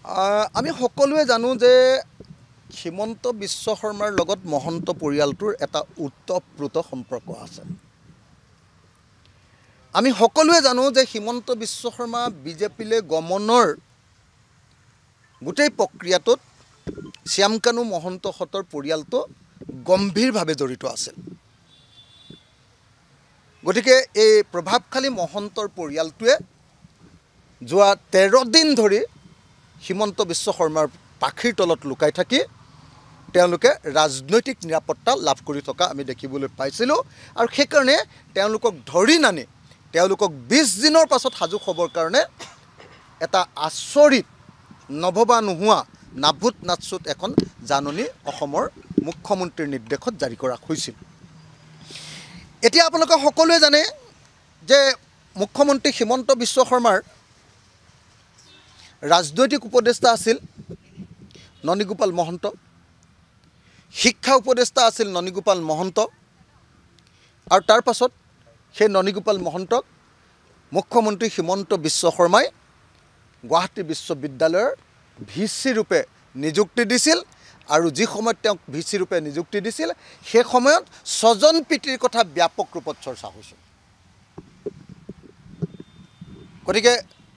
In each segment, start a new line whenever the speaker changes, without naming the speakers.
আমি সকলোৱে জানো যে হিমন্ত বিশ্ব শৰ্মাৰ লগত মহন্ত পৰিয়ালটোৰ এটা ওতঃপ্ৰোত সম্পৰ্ক আছে। আমি সকলোৱে জানো যে হিমন্ত বিশ্ব শৰ্মা বিজেপিলৈ গমনৰ গোটেই প্ৰক্ৰিয়াটোত শ্যামকানু মহন্তহঁতৰ পৰিয়ালটো গম্ভীৰভাৱে জড়িত আছিল। গতিকে এই প্ৰভাৱশালী মহন্তৰ পৰিয়ালটোৱে যোৱা 13 দিন ধৰি হিমন্ত বিশ্ব শৰ্মাৰ পাখিৰ তলত লুকাই থাকি তেওঁলোকে ৰাজনৈতিক নিৰাপত্তা লাভ কৰি থকা আমি দেখিবলৈ পাইছিলোঁ। আৰু সেইকাৰণে তেওঁলোকক ধৰি নানি তেওঁলোকক 20 দিনৰ পাছত সাজু হ'বৰ কাৰণে এটা আচৰিত নভবা নোহোৱা নাভুত নাচুত এখন জাননী অসমৰ মুখ্যমন্ত্ৰীৰ নিৰ্দেশত জাৰি কৰা হৈছিল। এতিয়া আপোনালোকে সকলোৱে জানে যে মুখ্যমন্ত্ৰী হিমন্ত বিশ্ব শৰ্মাৰ ৰাজনৈতিক উপদেষ্টা আছিল ননীগোপাল মহন্ত, শিক্ষা উপদেষ্টা আছিল ননীগোপাল মহন্ত, আৰু তাৰ পাছত সেই ননীগোপাল মহন্তক মুখ্যমন্ত্ৰী হিমন্ত বিশ্ব শৰ্মাই গুৱাহাটী বিশ্ববিদ্যালয়ৰ ভিচি ৰূপে নিযুক্তি দিছিল। আৰু যি সময়ত তেওঁক ভিচি ৰূপে নিযুক্তি দিছিল সেই সময়ত স্বজন প্ৰীতিৰ কথা ব্যাপক ৰূপত চৰ্চা হৈছিল। গতিকে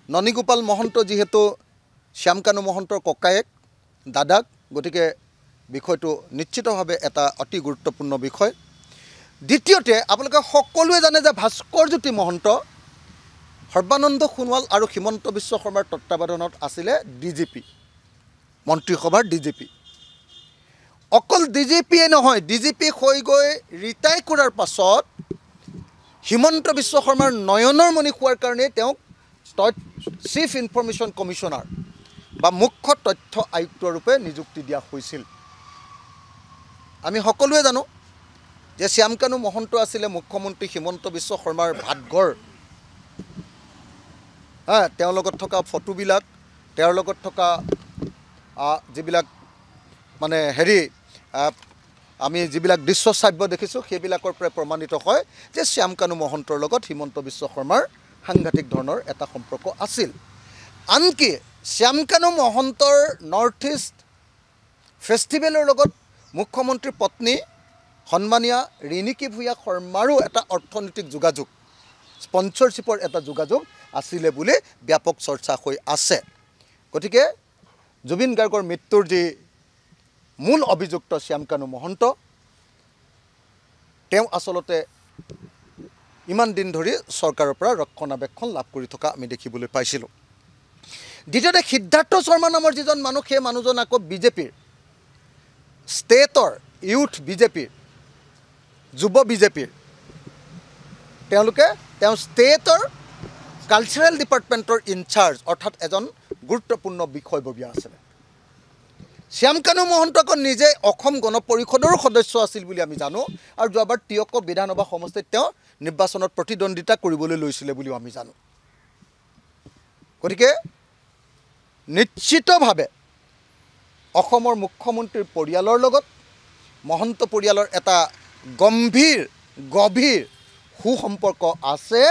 ননীগোপাল মহন্ত যিহেতু শ্যামকানু মহন্তৰ ককায়েক দাদাক, গতিকে বিষয়টো নিশ্চিতভাৱে এটা অতি গুৰুত্বপূৰ্ণ বিষয়। দ্বিতীয়তে আপোনালোকে সকলোৱে জানে যে ভাস্কৰজ্যোতি মহন্ত সৰ্বানন্দ সোণোৱাল আৰু হিমন্ত বিশ্ব শৰ্মাৰ তত্বাৱধানত আছিলে ডিজিপি, মন্ত্ৰীসভাৰ ডিজিপি। অকল ডিজিপিয়ে নহয়, ডিজিপি হৈ গৈ ৰিটায়াৰ কৰাৰ পাছত হিমন্ত বিশ্ব শৰ্মাৰ নয়নৰ মণি হোৱাৰ কাৰণে তেওঁক চিফ ইনফৰমেশ্যন কমিশ্যনাৰ বা মুখ্য তথ্য আয়ুক্ত ৰূপে নিযুক্তি দিয়া হৈছিল। আমি সকলোৱে জানো যে শ্যামকানু মহন্ত আছিলে মুখ্যমন্ত্ৰী হিমন্ত বিশ্ব শৰ্মাৰ ভাতঘৰ। তেওঁৰ লগত থকা ফটোবিলাক, তেওঁৰ লগত থকা যিবিলাক মানে আমি যিবিলাক দৃশ্য শ্ৰাব্য দেখিছোঁ সেইবিলাকৰ পৰাই প্ৰমাণিত হয় যে শ্যামকানু মহন্তৰ লগত হিমন্ত বিশ্ব শৰ্মাৰ সাংঘাতিক ধৰণৰ এটা সম্পৰ্ক আছিল। আনকি শ্যামকানু মহন্তৰ নৰ্থ ইষ্ট ফেষ্টিভেলৰ লগত মুখ্যমন্ত্ৰীৰ পত্নী সন্মানীয়া ৰিণিকী ভূঞা শৰ্মাৰো এটা অৰ্থনৈতিক যোগাযোগ, স্পনচৰশ্বিপৰ এটা যোগাযোগ আছিলে বুলি ব্যাপক চৰ্চা হৈ আছে। গতিকে জুবিন গাৰ্গৰ মৃত্যুৰ যি মূল অভিযুক্ত শ্যামকানু মহন্ত, তেওঁ আচলতে ইমান দিন ধৰি চৰকাৰৰ পৰা ৰক্ষণাবেক্ষণ লাভ কৰি থকা আমি দেখিবলৈ পাইছিলোঁ। দ্বিতীয়তে সিদ্ধাৰ্থ শৰ্মা নামৰ যিজন মানুহ, সেই মানুহজন আকৌ বিজেপিৰ ষ্টেটৰ ইউথ বিজেপিৰ যুৱ বিজেপিৰ তেওঁ ষ্টেটৰ কালচাৰেল ডিপাৰ্টমেণ্টৰ ইনচাৰ্জ, অৰ্থাৎ এজন গুৰুত্বপূৰ্ণ বিষয়ববীয়া আছিলে। শ্যামকানু মহন্ত আকৌ নিজে অসম গণ পৰিষদৰো সদস্য আছিল বুলি আমি জানো, আৰু যোৱাবাৰ টিয়ক বিধানসভা সমষ্টিত তেওঁ নিৰ্বাচনত প্ৰতিদ্বন্দ্বিতা কৰিবলৈ লৈছিলে বুলিও আমি জানো। গতিকে নিশ্চিতভাৱে অসমৰ মুখ্যমন্ত্ৰীৰ পৰিয়ালৰ লগত মহন্ত পৰিয়ালৰ এটা গভীৰ সুসম্পৰ্ক আছে।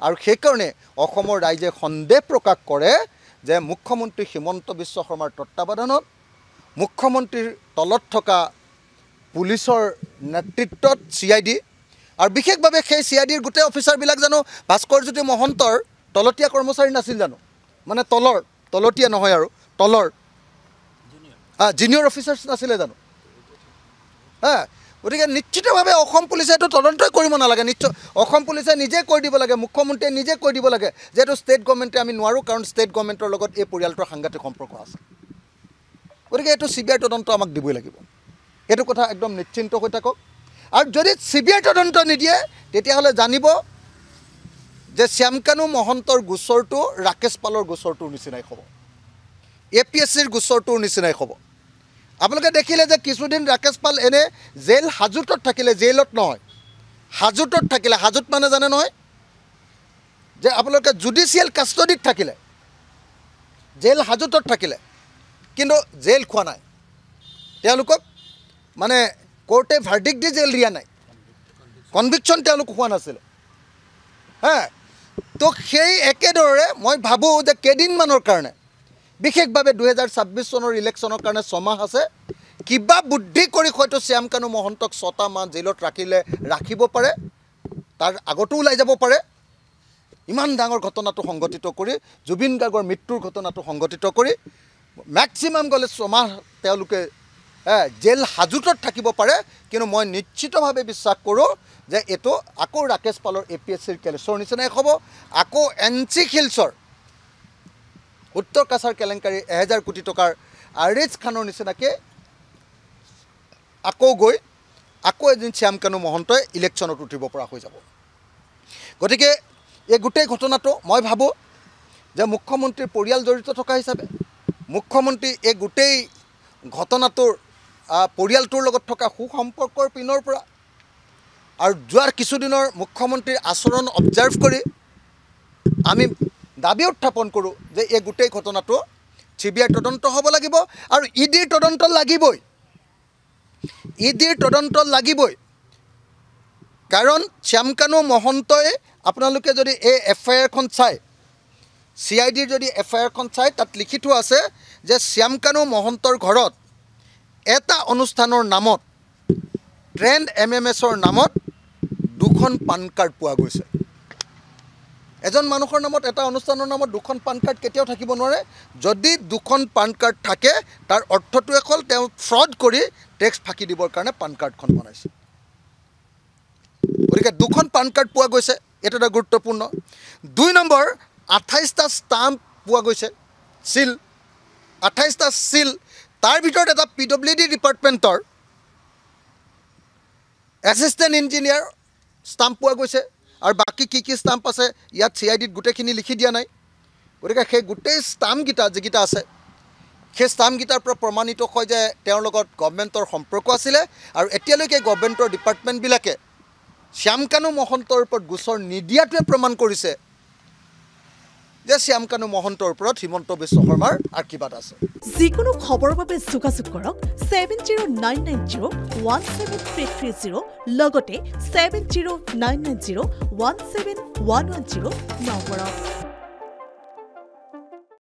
আৰু সেইকাৰণে অসমৰ ৰাইজে সন্দেহ প্ৰকাশ কৰে যে মুখ্যমন্ত্ৰী হিমন্ত বিশ্ব শৰ্মাৰ তত্বাৱধানত মুখ্যমন্ত্ৰীৰ তলত থকা পুলিচৰ নেতৃত্বত CID, আৰু বিশেষভাৱে সেই CIDৰ গোটেই অফিচাৰবিলাক জানো ভাস্কৰজ্যোতি মহন্তৰ তলতীয়া কৰ্মচাৰী নাছিল জানো? মানে তলতীয়া নহয় আৰু তলৰ জুনিয়ৰ অফিচাৰ্ছ নাছিলে জানো? গতিকে নিশ্চিতভাৱে অসম পুলিচে এইটো তদন্তই কৰিব নালাগে। অসম পুলিচে নিজে কৈ দিব লাগে, মুখ্যমন্ত্ৰীয়ে নিজে কৈ দিব লাগে যে এইটো ষ্টেট গভৰ্ণমেণ্টে আমি নোৱাৰোঁ, কাৰণ ষ্টেট গভৰ্ণমেণ্টৰ লগত এই পৰিয়ালটোৰ সাংঘাতিক সম্পৰ্ক আছে। গতিকে এইটো CBI তদন্ত আমাক দিবই লাগিব, এইটো কথা একদম নিশ্চিন্ত হৈ থাকক। আৰু যদি CBI তদন্ত নিদিয়ে তেতিয়াহ'লে জানিব যে শ্যামকানু মহন্তৰ গোচৰটো ৰাকেশ পালৰ গোচৰটোৰ নিচিনাই হ'ব, APSCৰ গোচৰটোৰ নিচিনাই হ'ব। আপোনালোকে দেখিলে যে কিছুদিন ৰাকেশ পাল এনে জেইল হাজোতত থাকিলে, জেইলত নহয় হাজোতত থাকিলে। হাজোত মানে জানে নহয় যে আপোনালোকে জুডিচিয়েল কাষ্টডিত থাকিলে, জেইল হাজোতত থাকিলে, কিন্তু জেইল খোৱা নাই তেওঁলোকক, মানে কোৰ্টে ভাৰ্ডিক্ট দি জেইল দিয়া নাই, কনভিকশ্যন তেওঁলোক হোৱা নাছিলে। তো সেই একেদৰে মই ভাবোঁ যে কেইদিনমানৰ কাৰণে বিশেষভাৱে 2026 চনৰ ইলেকশ্যনৰ কাৰণে 6 মাহ আছে কিবা বুদ্ধি কৰি হয়তো শ্যাম কানু মহন্তক 6টা মাহ জেলত ৰাখিব পাৰে তাৰ আগতো ওলাই যাব পাৰে ইমান ডাঙৰ ঘটনাটো সংঘটিত কৰি জুবিন গাৰ্গৰ মৃত্যুৰ ঘটনাটো সংঘটিত কৰি ম্যাক্সিমাম গলে 6 মাহ তেওঁলোকে জেল হাজতত থাকিব পাৰে কিন্তু মই নিশ্চিতভাৱে বিশ্বাস কৰোঁ যে এটো আকৌ ৰাকেশ পালৰ APSCৰ কেলেছৰ নিচিনাই হ'ব আকৌ NC হিলছৰ উত্তৰ কাছাৰ কেলেংকাৰী 1000 কোটি টকাৰ আৰিজ খানৰ নিচিনাকে আকৌ এদিন শ্যাম কানু মহন্তই ইলেকশ্যনত উঠিব পৰা হৈ যাব গতিকে এই গোটেই ঘটনাটো মই ভাবোঁ যে মুখ্যমন্ত্ৰীৰ পৰিয়াল জড়িত থকা হিচাপে মুখ্যমন্ত্ৰী এই গোটেই ঘটনাটোৰ পৰিয়ালটোৰ লগত থকা সুসম্পৰ্কৰ পিনৰ পৰা আৰু যোৱাৰ কিছুদিনৰ মুখ্যমন্ত্ৰীৰ আচৰণ অবজাৰ্ভ কৰি আমি দাবী উত্থাপন কৰোঁ যে এই গোটেই ঘটনাটো CBI তদন্ত হ'ব লাগিব আৰু ইডিৰ তদন্ত লাগিবই কাৰণ শ্যাম কানু মহন্তই আপোনালোকে যদি এই FIRখন চাই CIDৰ যদি FIRখন চাই তাত লিখি থোৱা আছে যে শ্যাম কানু মহন্তৰ ঘৰত এটা অনুষ্ঠানৰ নামত ট্ৰেণ্ড MMSৰ নামত 2খন পান কাৰ্ড পোৱা গৈছে এজন মানুহৰ নামত এটা অনুষ্ঠানৰ নামত 2খন পান কাৰ্ড কেতিয়াও থাকিব নোৱাৰে যদি 2খন পান কাৰ্ড থাকে তাৰ অৰ্থটো হ'ল তেওঁ ফ্ৰড কৰি টেক্স ফাঁকি দিবৰ কাৰণে পান কাৰ্ডখন বনাইছে গতিকে 2খন পান কাৰ্ড পোৱা গৈছে এটা গুৰুত্বপূৰ্ণ 2 নম্বৰ 28টা ষ্টাম্প পোৱা গৈছে সিল 28টা সিল তাৰ ভিতৰত এটা PWD ডিপাৰ্টমেণ্টৰ এছিষ্টেণ্ট ইঞ্জিনিয়াৰ ষ্টাম্প পোৱা গৈছে আৰু বাকি কি ষ্টাম্প আছে ইয়াত CIDত গোটেইখিনি লিখি দিয়া নাই গতিকে সেই গোটেই ষ্টাম্পকেইটা যিকেইটা আছে সেই ষ্টাম্পকেইটাৰ পৰা প্ৰমাণিত হয় যে তেওঁৰ লগত গভৰ্ণমেণ্টৰ সম্পৰ্ক আছিলে আৰু এতিয়ালৈকে গভৰ্ণমেণ্টৰ ডিপাৰ্টমেণ্টবিলাকে শ্যাম কানু মহন্তৰ ওপৰত গোচৰ নিদিয়াটোৱে প্ৰমাণ কৰিছে যে শ্যাম কানু মহন্তৰ ওপৰত হিমন্ত বিশ্ব শৰ্মাৰ আশীৰ্বাদ আছে
যিকোনো খবৰৰ বাবে যোগাযোগ কৰক 7099017330 লগতে 7099017110 নম্বৰত